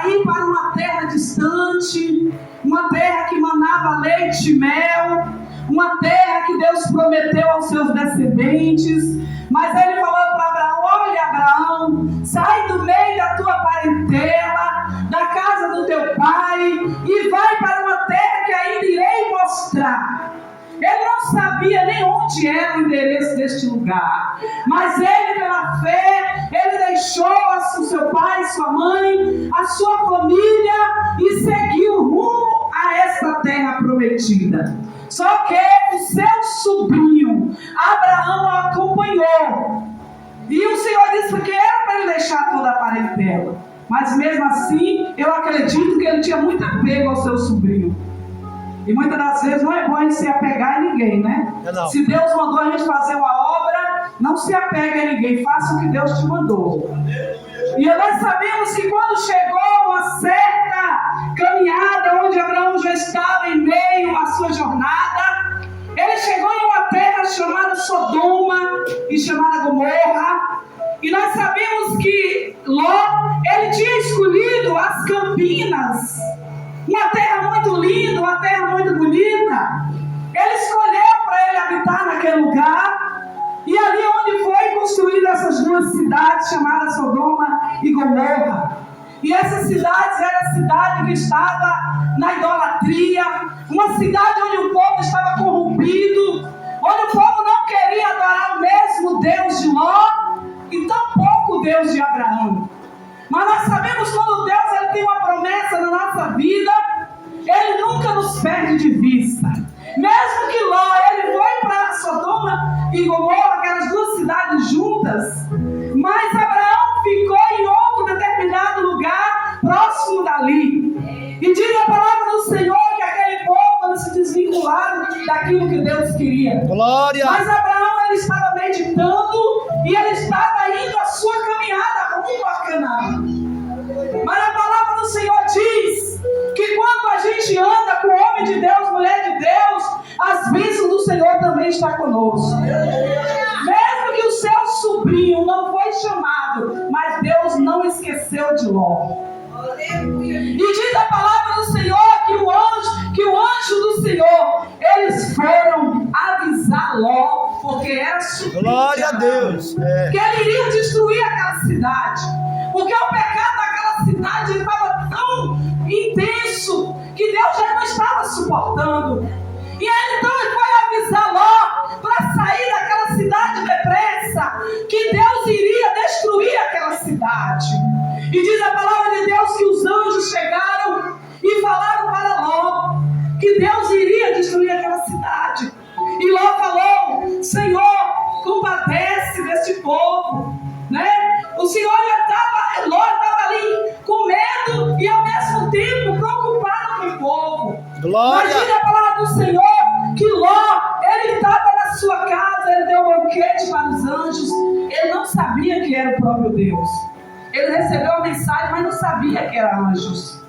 sair para uma terra distante, uma terra que manava leite e mel, uma terra que Deus prometeu aos seus descendentes. Mas ele falou para Abraão: olha, Abraão, sai do meio da tua parentela, da casa do teu pai, e vai para uma terra que ainda irei mostrar. Ele não sabia nem onde era o endereço deste lugar, mas ele, pela fé, ele deixou o seu pai, sua mãe, a sua família e seguiu rumo a esta terra prometida. Só que o seu sobrinho Abraão o acompanhou, e o Senhor disse que era para ele deixar toda a parentela, mas mesmo assim eu acredito que ele tinha muito apego ao seu sobrinho. E muitas das vezes não é bom a gente se apegar a ninguém, né? Se Deus mandou a gente fazer uma obra, não se apegue a ninguém, faça o que Deus te mandou. E nós sabemos que quando chegou uma certa caminhada, onde Abraão já estava em meio à sua jornada, ele chegou em uma terra chamada Sodoma e chamada Gomorra. E nós sabemos que Ló, ele tinha escolhido as Campinas, uma terra muito linda, uma terra muito bonita. Ele escolheu para ele habitar naquele lugar. E ali onde foi construída essas duas cidades, chamadas Sodoma e Gomorra. E essas cidades eram a cidade que estava na idolatria, uma cidade onde o povo estava corrompido, onde o povo não queria adorar o mesmo Deus de Ló e tampouco o Deus de Abraão. Mas nós sabemos que quando Deus ele tem uma promessa na nossa vida, ele nunca nos perde de vista. Mesmo que Ló ele foi para Sodoma e Gomorra, aquelas duas cidades juntas, mas Abraão ficou em outro determinado lugar próximo dali. E diz a palavra do Senhor que aquele povo não se desvincularam daquilo que Deus queria. Glória! Mas Abraão ele estava meditando e ele estava indo a sua caminhada rumo a Canaã. Mas a palavra do Senhor diz que quando a gente anda com o homem de Deus, mulher de Deus, as bênçãos do Senhor também está conosco. Mesmo que o seu sobrinho não foi chamado, mas Deus não esqueceu de Ló. E diz a palavra do Senhor que o anjo do Senhor, eles foram avisar Ló, porque era sobrinho. Glória a Deus. Que ele iria destruir aquela cidade, porque o pecado daquela cidade estava tão intenso que Deus já não estava suportando. E aí então ele foi avisar Ló para sair daquela cidade depressa, que Deus iria destruir aquela cidade. E diz a palavra de Deus que os anjos chegaram e falaram para Ló que Deus iria destruir aquela cidade. E Ló falou: Senhor, compadece deste povo, né? O Senhor Ló estava ali com medo e ao mesmo tempo preocupado com o povo. Glória! Mas diz a palavra do Senhor que Ló, ele estava na sua casa, ele deu um banquete para os anjos. Ele não sabia que era o próprio Deus. Ele recebeu a mensagem, mas não sabia que eram anjos.